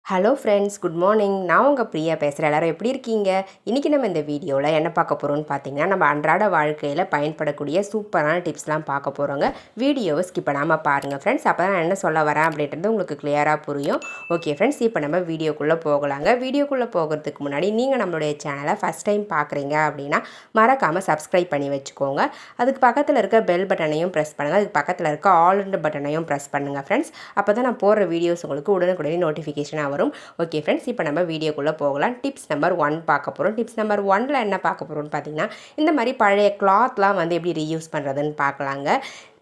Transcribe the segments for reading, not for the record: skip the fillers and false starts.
Hello friends, good morning. நான் உங்கள் பிரியா பேசுகிறேன். எல்லோரும் எப்படி இருக்கீங்க? இன்றைக்கி நம்ம இந்த வீடியோவில் என்ன பார்க்க போகிறோம்னு பார்த்தீங்கன்னா, நம்ம அன்றாட வாழ்க்கையில் பயன்படக்கூடிய சூப்பரான டிப்ஸ்லாம் பார்க்க போகிறோங்க. வீடியோவை ஸ்கிப் பண்ணாமல் பாருங்கள் ஃப்ரெண்ட்ஸ். அப்போ தான் நான் என்ன சொல்ல வரேன் அப்படின்றது உங்களுக்கு கிளியராக புரியும். ஓகே ஃப்ரெண்ட்ஸ், இப்போ நம்ம வீடியோக்குள்ளே போகலாங்க. வீடியோக்குள்ளே போகிறதுக்கு முன்னாடி நீங்கள் நம்மளுடைய சேனலை ஃபஸ்ட் டைம் பார்க்குறீங்க அப்படின்னா மறக்காமல் சப்ஸ்கிரைப் பண்ணி வச்சுக்கோங்க. அதுக்கு பக்கத்தில் இருக்க பெல் பட்டனையும் ப்ரெஸ் பண்ணுங்கள். அதுக்கு பக்கத்தில் இருக்க ஆல் பட்டனையும் ப்ரெஸ் பண்ணுங்கள் ஃப்ரெண்ட்ஸ். அப்போ தான் நான் போடுற வீடியோஸ் உங்களுக்கு உடனுக்குடனே நோட்டிஃபிகேஷனாக வரும். ஓகே ஃப்ரெண்ட்ஸ், இப்போ நம்ம வீடியோக்குள்ளே போகலாம். டிப்ஸ் நம்பர் 1 பார்க்க போகிறோம். டிப்ஸ் நம்பர் 1ல் என்ன பார்க்க போகிறோம்னு பார்த்தீங்கன்னா, இந்த மாதிரி பழைய கிளாத்லாம் வந்து எப்படி ரீயூஸ் பண்ணுறதுன்னு பார்க்கலாங்க.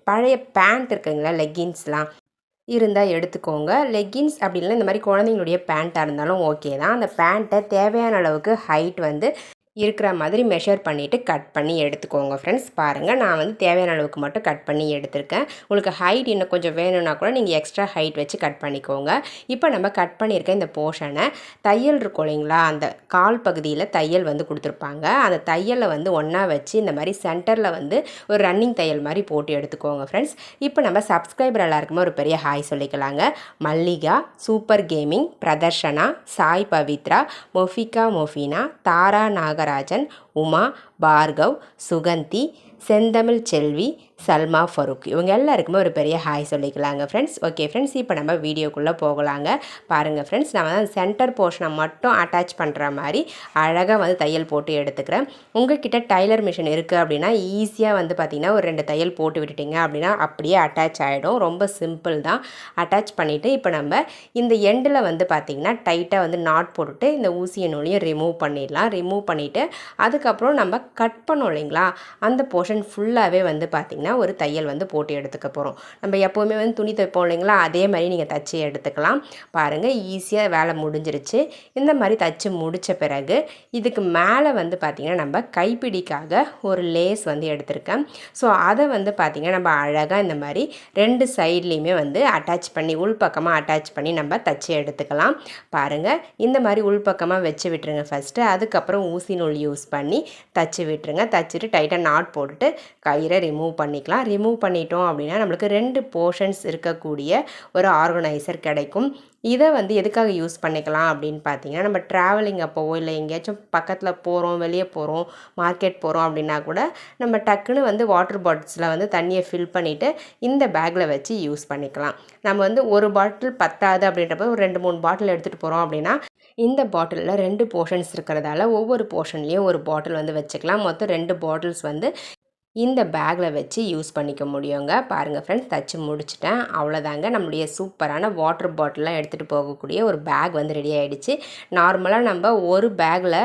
பழைய பேண்ட் இருக்குங்களா, லெக்கின்ஸ்லாம் இருந்தால் எடுத்துக்கோங்க. லெக்கின்ஸ் அப்படி இல்லைனா இந்த மாதிரி குழந்தைங்களுடைய பேண்ட்டாக இருந்தாலும் ஓகே தான். அந்த பேண்ட்டை தேவையான அளவுக்கு ஹைட் வந்து இருக்கிற மாதிரி மெஷர் பண்ணிவிட்டு கட் பண்ணி எடுத்துக்கோங்க ஃப்ரெண்ட்ஸ். பாருங்கள், நான் வந்து தேவையான அளவுக்கு மட்டும் கட் பண்ணி எடுத்திருக்கேன். உங்களுக்கு ஹைட் இன்னும் கொஞ்சம் வேணும்னா கூட நீங்கள் எக்ஸ்ட்ரா ஹைட் வச்சு கட் பண்ணிக்கோங்க. இப்போ நம்ம கட் பண்ணியிருக்க இந்த போர்ஷனை தையல் இருக்கும் இல்லைங்களா, அந்த கால் பகுதியில் தையல் வந்து கொடுத்துருப்பாங்க. அந்த தையலை வந்து ஒன்றா வச்சு இந்த மாதிரி சென்டரில் வந்து ஒரு ரன்னிங் தையல் மாதிரி போட்டு எடுத்துக்கோங்க ஃப்ரெண்ட்ஸ். இப்போ நம்ம சப்ஸ்கிரைபர் எல்லாருக்குமே ஒரு பெரிய ஹாய் சொல்லிக்கலாங்க. மல்லிகா, சூப்பர் கேமிங், பிரதர்ஷனா, சாய் பவித்ரா, மொஃபினா, தாரா நாகராஜன், உமா, பார்கவ், சுகந்தி, செந்தமிழ் செல்வி, சல்மா ஃபருக், இவங்க எல்லாருக்குமே ஒரு பெரிய ஹாய் சொல்லிக்கலாங்க ஃப்ரெண்ட்ஸ். ஓகே ஃப்ரெண்ட்ஸ், இப்போ நம்ம வீடியோக்குள்ளே போகலாங்க. பாருங்கள் ஃப்ரெண்ட்ஸ், நான் வந்து சென்டர் போர்ஷனை மட்டும் அட்டாச் பண்ணுற மாதிரி அழகாக வந்து தையல் போட்டு எடுத்துக்கிறேன். உங்கள்கிட்ட டைலர் மிஷின் இருக்குது அப்படின்னா ஈஸியாக வந்து பார்த்திங்கன்னா ஒரு 2 தையல் போட்டு விட்டுட்டிங்க அப்படின்னா அப்படியே அட்டாச் ஆகிடும். ரொம்ப சிம்பிள் தான். அட்டாச் பண்ணிவிட்டு இப்போ நம்ம இந்த எண்டில் வந்து பார்த்திங்கன்னா டைட்டாக வந்து நாட் போட்டுட்டு இந்த ஊசிய நூலையும் ரிமூவ் பண்ணிடலாம். ரிமூவ் பண்ணிவிட்டு அதுக்கப்புறம் நம்ம கட் பண்ணோம் இல்லைங்களா, அந்த போர்ஷன் ஃபுல்லாகவே வந்து பார்த்திங்கன்னா ஒரு தையல் வந்து போட்டு எடுத்துக்க போகிறோம். நம்ம எப்போவுமே வந்து துணி தைப்போம் இல்லைங்களா, அதே மாதிரி நீங்கள் தச்சு எடுத்துக்கலாம். பாருங்கள், ஈஸியாக வேலை முடிஞ்சிருச்சு. இந்த மாதிரி தச்சு முடித்த பிறகு இதுக்கு மேலே வந்து பார்த்திங்கன்னா நம்ம கைப்பிடிக்காக ஒரு லேஸ் வந்து எடுத்திருக்கேன். ஸோ அதை வந்து பார்த்திங்கன்னா நம்ம அழகாக இந்த மாதிரி 2 சைட்லேயுமே வந்து அட்டாச் பண்ணி உள்பக்கமாக அட்டாச் பண்ணி நம்ம தச்சு எடுத்துக்கலாம். பாருங்கள், இந்த மாதிரி உள்பக்கமாக வச்சு விட்டுருங்க ஃபஸ்ட்டு. அதுக்கப்புறம் ஊசி நூல் யூஸ் பண்ணி தச்சு விட்டுருங்க. தச்சுட்டு டைட்டாக நாட் போட்டுட்டு கயிறை ரிமூவ் பண்ணிக்கலாம். ரிமூவ் பண்ணிட்டோம் அப்படின்னா நம்மளுக்கு 2 போர்ஷன்ஸ் இருக்கக்கூடிய ஒரு ஆர்கனைசர் கிடைக்கும். இதை வந்து எதுக்காக யூஸ் பண்ணிக்கலாம் அப்படின்னு பார்த்தீங்கன்னா, நம்ம ட்ராவலிங் அப்போவோ இல்லை எங்கேயாச்சும் பக்கத்தில் போகிறோம், வெளியே போகிறோம், மார்க்கெட் போகிறோம் அப்படின்னா கூட நம்ம டக்குன்னு வந்து வாட்டர் பாட்டில்ஸில் வந்து தண்ணியை ஃபில் பண்ணிவிட்டு இந்த பேக்கில் வச்சு யூஸ் பண்ணிக்கலாம். நம்ம வந்து ஒரு பாட்டில் பத்தாது அப்படின்றப்ப ஒரு 2-3 பாட்டில் எடுத்துகிட்டு போகிறோம் அப்படின்னா இந்த பாட்டிலில் 2 போர்ஷன்ஸ் இருக்கிறதால ஒவ்வொரு போர்ஷன்லேயும் ஒரு பாட்டில் வந்து வச்சுக்கலாம். மொத்தம் 2 பாட்டில்ஸ் வந்து இந்த பேக்கில் வச்சு யூஸ் பண்ணிக்க முடியுங்க. பாருங்கள் ஃப்ரெண்ட்ஸ், தச்சு முடிச்சிட்டேன். அவ்வளோதாங்க, நம்மளுடைய சூப்பரான வாட்டர் பாட்டிலாம் எடுத்துகிட்டு போகக்கூடிய ஒரு பேக் வந்து ரெடி ஆகிடுச்சு. நார்மலாக நம்ம ஒரு பேக்கில்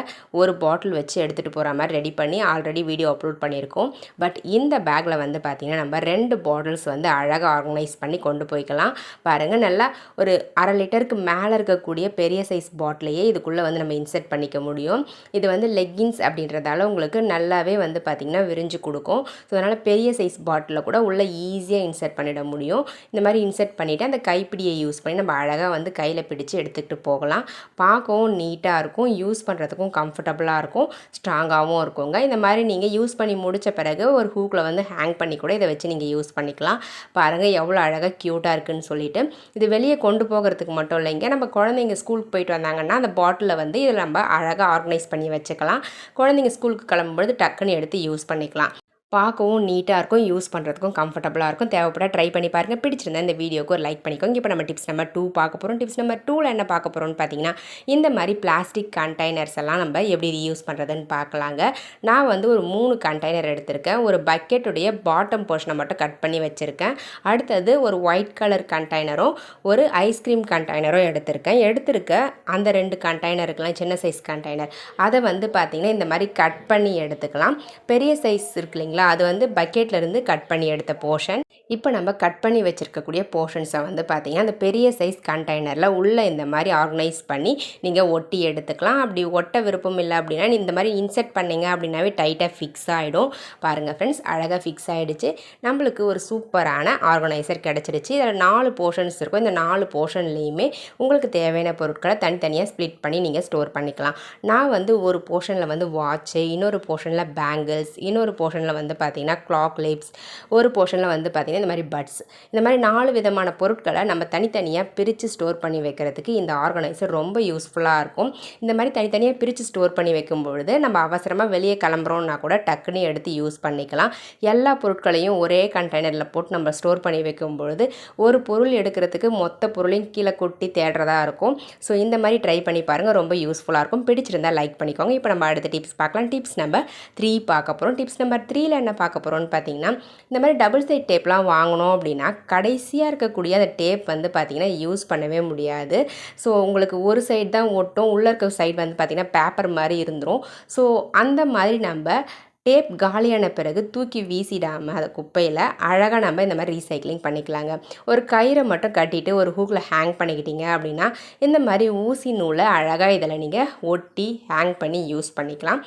ஒரு பாட்டில் வச்சு எடுத்துகிட்டு போகிற மாதிரி ரெடி பண்ணி ஆல்ரெடி வீடியோ அப்லோட் பண்ணியிருக்கோம். பட் இந்த பேக்கில் வந்து பார்த்திங்கன்னா நம்ம 2 பாட்டில்ஸ் வந்து அழகாக ஆர்கனைஸ் பண்ணி கொண்டு போய்க்கலாம். பாருங்கள், நல்லா ஒரு 1/2 லிட்டருக்கு மேலே இருக்கக்கூடிய பெரிய சைஸ் பாட்டிலையே இதுக்குள்ளே வந்து நம்ம இன்செர்ட் பண்ணிக்க முடியும். இது வந்து லெக்கின்ஸ் அப்படின்றதால உங்களுக்கு நல்லாவே வந்து பார்த்திங்கன்னா விரிஞ்சு கொடுக்கும். ஸோ அதனால் பெரிய சைஸ் பாட்டிலில் கூட உள்ளே ஈஸியாக இன்சர்ட் பண்ணிட முடியும். இந்த மாதிரி இன்சர்ட் பண்ணிவிட்டு அந்த கைப்பிடியை யூஸ் பண்ணி நம்ம அழகாக வந்து கையில் பிடிச்சி எடுத்துக்கிட்டு போகலாம். பார்க்கவும் நீட்டாக இருக்கும், யூஸ் பண்ணுறதுக்கும் கம்ஃபர்டபுளாக இருக்கும், ஸ்ட்ராங்காகவும் இருக்குங்க. இந்த மாதிரி நீங்கள் யூஸ் பண்ணி முடித்த பிறகு ஒரு ஹூக்கில் வந்து ஹேங் பண்ணி கூட இதை வச்சு நீங்கள் யூஸ் பண்ணிக்கலாம். பாருங்கள் எவ்வளோ அழகாக க்யூட்டாக இருக்குதுன்னு சொல்லிட்டு. இது வெளியே கொண்டு போகிறதுக்கு மட்டும் இல்லைங்க, நம்ம குழந்தைங்க ஸ்கூலுக்கு போயிட்டு வந்தாங்கன்னா அந்த பாட்டிலில் வந்து இதில் நம்ம அழகாக ஆர்கனைஸ் பண்ணி வச்சுக்கலாம். குழந்தைங்க ஸ்கூலுக்கு கிளம்பும்போது டக்குன்னு எடுத்து யூஸ் பண்ணிக்கலாம். பார்க்கவும் நீட்டாக இருக்கும், யூஸ் பண்ணுறதுக்கும் கம்ஃபர்டபுளாக இருக்கும். தேவைப்பட ட்ரை பண்ணி பாருங்கள். பிடிச்சிருந்தா இந்த வீடியோக்கு ஒரு லைக் பண்ணிக்கோங்க. இப்போ நம்ம டிப்ஸ் நம்பர் 2 பார்க்க போகிறோம். டிப்ஸ் நம்பர் 2ல் என்ன பார்க்க போகிறோம்னு பார்த்தீங்கன்னா, இந்த மாதிரி பிளாஸ்டிக் கண்டெய்னர்ஸ் எல்லாம் நம்ம எப்படி ரீயூஸ் பண்ணுறதுன்னு பார்க்கலாங்க. நான் வந்து ஒரு 3 கண்டெய்னர் எடுத்திருக்கேன். ஒரு பக்கெட்டுடைய பாட்டம் போர்ஷனை மட்டும் கட் பண்ணி வச்சுருக்கேன். அடுத்தது ஒரு ஒயிட் கலர் கண்டெய்னரும் ஒரு ஐஸ்கிரீம் கண்டெய்னரும் எடுத்திருக்க அந்த 2 கண்டெய்னருக்கெலாம் சின்ன சைஸ் கண்டெய்னர் அதை வந்து பார்த்திங்கன்னா இந்த மாதிரி கட் பண்ணி எடுத்துக்கலாம். பெரிய சைஸ் இருக்கு இல்லைங்களா, அது வந்து பக்கெட்லேருந்து கட் பண்ணி எடுத்த போர்ஷன். இப்போ நம்ம கட் பண்ணி வச்சுருக்கக்கூடிய போர்ஷன்ஸை வந்து பார்த்திங்கன்னா அந்த பெரிய சைஸ் கண்டெய்னரில் உள்ளே இந்த மாதிரி ஆர்கனைஸ் பண்ணி நீங்கள் ஒட்டி எடுத்துக்கலாம். அப்படி ஒட்ட விருப்பம் இல்லை அப்படின்னா இந்த மாதிரி இன்செர்ட் பண்ணிங்க அப்படின்னாவே டைட்டாக ஃபிக்ஸ் ஆகிடும். பாருங்கள் ஃப்ரெண்ட்ஸ், அழகாக ஃபிக்ஸ் ஆகிடுச்சு. நம்மளுக்கு ஒரு சூப்பரான ஆர்கனைசர் கிடச்சிருச்சு. இதில் 4 போர்ஷன்ஸ் இருக்கும். இந்த 4 போர்ஷன்லேயுமே உங்களுக்கு தேவையான பொருட்களை தனித்தனியாக ஸ்ப்ளிட் பண்ணி நீங்கள் ஸ்டோர் பண்ணிக்கலாம். நான் வந்து ஒரு போர்ஷனில் வந்து வாட்ச்சு, இன்னொரு போர்ஷனில் பேங்கிள்ஸ், இன்னொரு போர்ஷனில் வந்து வந்து பார்த்திங்கன்னா கிளாக் லிப்ஸ், ஒரு போர்ஷனில் வந்து பார்த்திங்கன்னா இந்த மாதிரி பட்ஸ், இந்த மாதிரி 4 விதமான பொருட்களை நம்ம தனித்தனியாக பிரித்து ஸ்டோர் பண்ணி வைக்கிறதுக்கு இந்த ஆர்கனைசர் ரொம்ப யூஸ்ஃபுல்லாக இருக்கும். இந்த மாதிரி தனித்தனியாக பிரித்து ஸ்டோர் பண்ணி வைக்கும் பொழுது நம்ம அவசரமாக வெளியே கிளம்புறோம்னா கூட டக்குன்னு எடுத்து யூஸ் பண்ணிக்கலாம். எல்லா பொருட்களையும் ஒரே கண்டெய்னரில் போட்டு நம்ம ஸ்டோர் பண்ணி வைக்கும் பொழுது ஒரு பொருள் எடுக்கிறதுக்கு மொத்த பொருளையும் கீழே கொட்டி தேடுறதா இருக்கும். ஸோ இந்த மாதிரி ட்ரை பண்ணி பாருங்கள், ரொம்ப யூஸ்ஃபுல்லாக இருக்கும். பிடிச்சிருந்தால் லைக் பண்ணிக்கோங்க. இப்போ நம்ம அடுத்த டிப்ஸ் பார்க்கலாம். டிப்ஸ் நம்பர் 3 பார்க்க போகிறோம். டிப்ஸ் நம்பர் 3ல் என்ன பார்க்க போகிறோம்னு பார்த்தீங்கன்னா, இந்த மாதிரி டபுள் சைட் டேப்லாம் வாங்கணும் அப்படின்னா கடைசியாக இருக்கக்கூடிய அந்த டேப் வந்து பார்த்திங்கன்னா யூஸ் பண்ணவே முடியாது. ஸோ உங்களுக்கு ஒரு சைடு தான் ஒட்டும், உள்ளே இருக்க சைடு வந்து பார்த்திங்கன்னா பேப்பர் மாதிரி இருந்துடும். ஸோ அந்த மாதிரி நம்ம டேப் காலியான பிறகு தூக்கி வீசிடாமல் அதை குப்பையில் அழகாக நம்ம இந்த மாதிரி ரீசைக்ளிங் பண்ணிக்கலாங்க. ஒரு கயிறை மட்டும் கட்டிட்டு ஒரு ஹூக்கில் ஹேங் பண்ணிக்கிட்டீங்க அப்படின்னா இந்த மாதிரி ஊசி நூலை அழகாக இதில் நீங்கள் ஒட்டி ஹேங் பண்ணி யூஸ் பண்ணிக்கலாம்.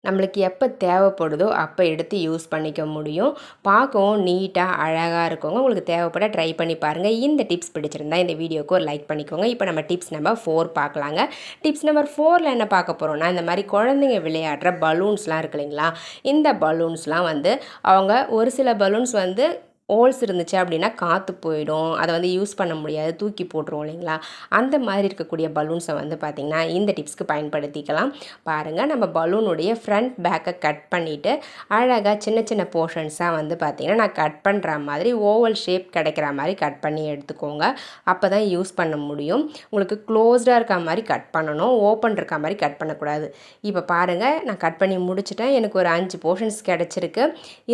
நம்மளுக்கு எப்போ தேவைப்படுதோ அப்போ எடுத்து யூஸ் பண்ணிக்க முடியும். பார்க்கவும் நீட்டாக அழகாக இருக்குங்க. உங்களுக்கு தேவைப்பட ட்ரை பண்ணி பாருங்கள். இந்த டிப்ஸ் பிடிச்சிருந்தா இந்த வீடியோக்கு ஒரு லைக் பண்ணிக்கோங்க. இப்போ நம்ம டிப்ஸ் நம்பர் 4 பார்க்கலாங்க. டிப்ஸ் நம்பர் 4ல் என்ன பார்க்க போகிறோம்னா, இந்த மாதிரி குழந்தைங்க விளையாடுற பலூன்ஸ்லாம் இருக்கு இல்லைங்களா, இந்த பலூன்ஸ்லாம் வந்து அவங்க ஒரு சில பலூன்ஸ் வந்து ஹோல்ஸ் இருந்துச்சு அப்படின்னா காற்று போயிடும், அதை வந்து யூஸ் பண்ண முடியாது, தூக்கி போட்டுருவோம் இல்லைங்களா. அந்த மாதிரி இருக்கக்கூடிய பலூன்ஸை வந்து பார்த்திங்கன்னா இந்த டிப்ஸ்க்கு பயன்படுத்திக்கலாம். பாருங்கள், நம்ம பலூனுடைய ஃப்ரண்ட் பேக்கை கட் பண்ணிவிட்டு அழகாக சின்ன சின்ன போர்ஷன்ஸாக வந்து பார்த்திங்கன்னா நான் கட் பண்ணுற மாதிரி ஓவல் ஷேப் கிடைக்கிற மாதிரி கட் பண்ணி எடுத்துக்கோங்க. அப்போ தான் யூஸ் பண்ண முடியும். உங்களுக்கு க்ளோஸ்டாக இருக்க மாதிரி கட் பண்ணணும், ஓப்பன் இருக்க மாதிரி கட் பண்ணக்கூடாது. இப்போ பாருங்கள், நான் கட் பண்ணி முடிச்சுட்டேன். எனக்கு ஒரு 5 போர்ஷன்ஸ் கிடச்சிருக்கு.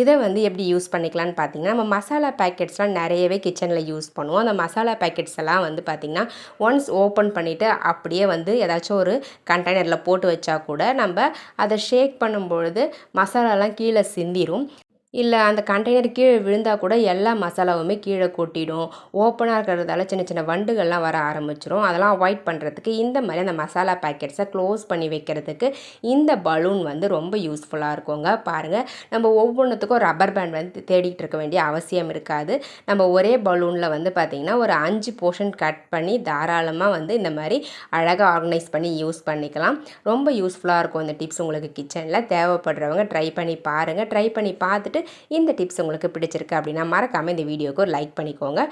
இதை வந்து எப்படி யூஸ் பண்ணிக்கலான்னு பார்த்தீங்கன்னா, நம்ம மசாலா பேக்கெட்ஸ்லாம் நிறையவே கிச்சனில் யூஸ் பண்ணுவோம். அந்த மசாலா பேக்கெட்ஸ் எல்லாம் வந்து பார்த்திங்கன்னா ஒன்ஸ் ஓப்பன் பண்ணிவிட்டு அப்படியே வந்து ஏதாச்சும் ஒரு கண்டெய்னரில் போட்டு வச்சா கூட நம்ம அதை ஷேக் பண்ணும்பொழுது மசாலாலாம் கீழே சிந்திரும். இல்லை அந்த கண்டெய்னர் கீழே விழுந்தால் கூட எல்லா மசாலாவுமே கீழே கொட்டிடும். ஓப்பனாக இருக்கிறதால சின்ன சின்ன வண்டுகள்லாம் வர ஆரம்பிச்சிடும். அதெல்லாம் அவாய்ட் பண்ணுறதுக்கு இந்த மாதிரி அந்த மசாலா பேக்கெட்ஸை க்ளோஸ் பண்ணி வைக்கிறதுக்கு இந்த பலூன் வந்து ரொம்ப யூஸ்ஃபுல்லாக இருக்குங்க. பாருங்கள், நம்ம ஒவ்வொன்றுத்துக்கும் ரப்பர் பேண்ட் வந்து தேடிக்கிட்டு இருக்க வேண்டிய அவசியம் இருக்காது. நம்ம ஒரே பலூனில் வந்து பார்த்திங்கன்னா ஒரு 5 போர்ஷன் கட் பண்ணி தாராளமாக வந்து இந்த மாதிரி அழகாக ஆர்கனைஸ் பண்ணி யூஸ் பண்ணிக்கலாம். ரொம்ப யூஸ்ஃபுல்லாக இருக்கும் இந்த டிப்ஸ். உங்களுக்கு கிச்சனில் தேவைப்படுறவங்க ட்ரை பண்ணி பாருங்கள். ட்ரை பண்ணி பார்த்துட்டு இந்த டிப்ஸ் உங்களுக்கு பிடிச்சிருக்கு அப்படின்னா மறக்காமல் இந்த வீடியோக்கு ஒரு லைக் பண்ணிக்கோங்க.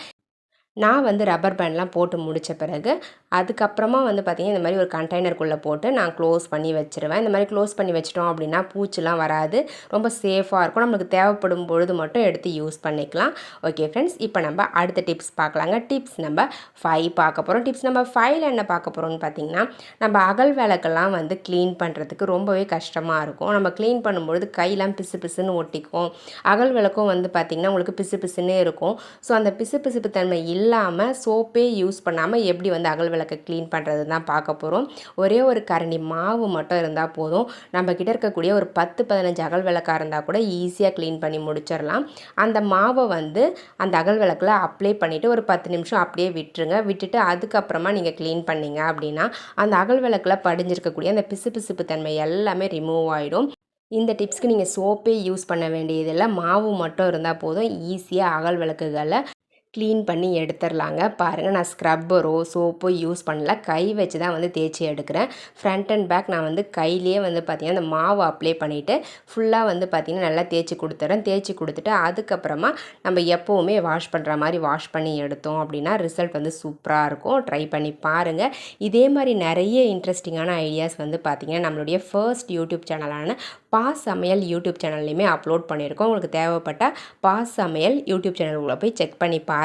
நான் வந்து ரப்பர் பேண்ட்லாம் போட்டு முடித்த பிறகு அதுக்கப்புறமா வந்து பார்த்திங்கன்னா இந்த மாதிரி ஒரு கண்டெய்னருக்குள்ளே போட்டு நான் க்ளோஸ் பண்ணி வச்சுருவேன். இந்த மாதிரி க்ளோஸ் பண்ணி வச்சிட்டோம் அப்படின்னா பூச்சிலாம் வராது, ரொம்ப சேஃபாக இருக்கும். நம்மளுக்கு தேவைப்படும் பொழுது மட்டும் எடுத்து யூஸ் பண்ணிக்கலாம். ஓகே ஃப்ரெண்ட்ஸ், இப்போ நம்ம அடுத்த டிப்ஸ் பார்க்கலாங்க. டிப்ஸ் நம்பர் 5 பார்க்க போகிறோம். டிப்ஸ் நம்பர் 5ல் என்ன பார்க்க போகிறோம்னு பார்த்திங்கன்னா, நம்ம அகல் விளக்கெல்லாம் வந்து க்ளீன் பண்ணுறதுக்கு ரொம்பவே கஷ்டமாக இருக்கும். நம்ம க்ளீன் பண்ணும்பொழுது கையெல்லாம் பிசு பிசுன்னு ஒட்டிக்கும். அகல் விளக்கும் வந்து பார்த்திங்கன்னா உங்களுக்கு பிசு பிசுன்னே இருக்கும். ஸோ அந்த பிசு பிசுப்பு தன்மை இல்லாமல் சோப்பே யூஸ் பண்ணாமல் எப்படி வந்து அகல் விளக்கை க்ளீன் பண்ணுறது தான் பார்க்க போகிறோம். ஒரே ஒரு கரண்டி மாவு மட்டும் இருந்தால் போதும். நம்ம கிட்ட இருக்கக்கூடிய ஒரு 10-15 அகல் விளக்காக இருந்தால் கூட ஈஸியாக க்ளீன் பண்ணி முடிச்சிடலாம். அந்த மாவை வந்து அந்த அகல் விளக்கில் அப்ளை பண்ணிவிட்டு ஒரு 10 நிமிஷம் அப்படியே விட்டுருங்க. விட்டுட்டு அதுக்கப்புறமா நீங்கள் க்ளீன் பண்ணிங்க அப்படின்னா அந்த அகல் விளக்கில் படிஞ்சிருக்கக்கூடிய அந்த பிசு பிசுப்பு தன்மை எல்லாமே ரிமூவ் ஆகிடும். இந்த டிப்ஸ்க்கு நீங்கள் சோப்பே யூஸ் பண்ண வேண்டியதில்லை, மாவு மட்டும் இருந்தால் போதும். ஈஸியாக அகல் விளக்குகளை க்ளீன் பண்ணி எடுத்துடலாங்க. பாருங்கள், நான் ஸ்க்ரப்பரோ சோப்போ யூஸ் பண்ணல, கை வச்சு தான் வந்து தேய்ச்சி எடுக்கிறேன். ஃப்ரண்ட் அண்ட் பேக் நான் வந்து கையிலேயே வந்து பார்த்திங்கன்னா அந்த மாவு அப்ளை பண்ணிவிட்டு ஃபுல்லாக வந்து பார்த்திங்கன்னா நல்லா தேய்ச்சி கொடுத்துட்றேன். தேய்ச்சி கொடுத்துட்டு அதுக்கப்புறமா நம்ம எப்போவுமே வாஷ் பண்ணுற மாதிரி வாஷ் பண்ணி எடுத்தோம் அப்படின்னா ரிசல்ட் வந்து சூப்பராக இருக்கும். ட்ரை பண்ணி பாருங்கள். இதே மாதிரி நிறைய இன்ட்ரெஸ்டிங்கான ஐடியாஸ் வந்து பார்த்திங்கன்னா நம்மளுடைய ஃபர்ஸ்ட் யூடியூப் சேனலான பாஸ் சமையல் யூடியூப் சேனல்லையுமே அப்லோட் பண்ணியிருக்கோம். உங்களுக்கு தேவைப்பட்டால் பாஸ் சமையல் யூடியூப் சேனலுக்குள்ளே போய் செக் பண்ணி பாருங்கள்.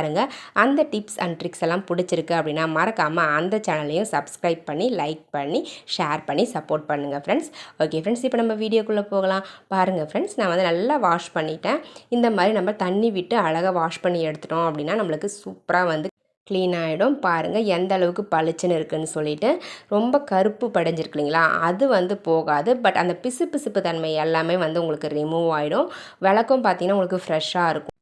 அந்த டிப்ஸ் அண்ட் ட்ரிக்ஸ் எல்லாம் பிடிச்சிருக்கு அப்படின்னா மறக்காமல் அந்த சேனலையும் சப்ஸ்கிரைப் பண்ணி லைக் பண்ணி ஷேர் பண்ணி சப்போர்ட் பண்ணுங்கள் ஃப்ரெண்ட்ஸ். ஓகே ஃப்ரெண்ட்ஸ், இப்போ நம்ம வீடியோக்குள்ளே போகலாம். பாருங்கள் ஃப்ரெண்ட்ஸ், நான் வந்து நல்லா வாஷ் பண்ணிட்டேன். இந்த மாதிரி நம்ம தண்ணி விட்டு அழகாக வாஷ் பண்ணி எடுத்துட்டோம் அப்படின்னா நம்மளுக்கு சூப்பராக வந்து க்ளீன் ஆகிடும். பாருங்கள் எந்த அளவுக்கு பளிச்சுன்னு இருக்குதுன்னு சொல்லிட்டு. ரொம்ப கருப்பு படைஞ்சிருக்கு இல்லைங்களா, அது வந்து போகாது. பட் அந்த பிசு பிசுப்பு தன்மை எல்லாமே வந்து உங்களுக்கு ரிமூவ் ஆகிடும். விளக்கும் பார்த்திங்கன்னா உங்களுக்கு ஃப்ரெஷ்ஷாக இருக்கும்.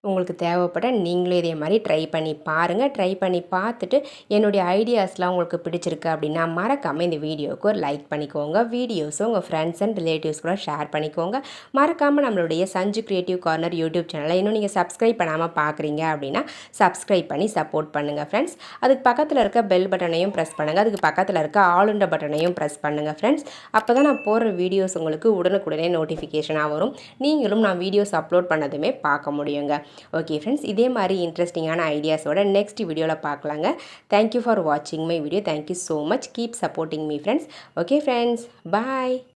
உங்களுக்கு தேவைப்பட்ட நீங்களும் இதே மாதிரி ட்ரை பண்ணி பாருங்கள். ட்ரை பண்ணி பார்த்துட்டு என்னுடைய ஐடியாஸ்லாம் உங்களுக்கு பிடிச்சிருக்கு அப்படின்னா மறக்காமல் இந்த வீடியோவுக்கு ஒரு லைக் பண்ணிக்கோங்க. வீடியோஸை உங்கள் ஃப்ரெண்ட்ஸ் அண்ட் ரிலேட்டிவ்ஸ் கூட ஷேர் பண்ணிக்கோங்க. மறக்காமல் நம்மளுடைய சஞ்சு கிரியேட்டிவ் கார்னர் யூடியூப் சேனலை இன்னும் நீங்கள் சப்ஸ்கிரைப் பண்ணாமல் பார்க்குறீங்க அப்படின்னா சப்ஸ்கிரைப் பண்ணி சப்போர்ட் பண்ணுங்கள் ஃப்ரெண்ட்ஸ். அதுக்கு பக்கத்தில் இருக்க பெல் பட்டனையும் ப்ரெஸ் பண்ணுங்கள். அதுக்கு பக்கத்தில் இருக்க ஆளுண்ட பட்டனையும் ப்ரெஸ் பண்ணுங்கள் ஃப்ரெண்ட்ஸ். அப்போ தான் நான் போடுற வீடியோஸ் உங்களுக்கு உடனுக்குடனே நோட்டிஃபிகேஷனாக வரும். நீங்களும் நான் வீடியோஸ் அப்லோட் பண்ணதுமே பார்க்க முடியுங்க. ஓகே ஃப்ரெண்ட்ஸ், இதே மாதிரி இன்ட்ரெஸ்டிங்கான ஐடியாஸோட நெக்ஸ்ட் வீடியோவில் பார்க்கலாங்க. தேங்க்யூ ஃபார் வாட்சிங் my video. Thank you so much. Keep supporting me friends. Okay friends, bye.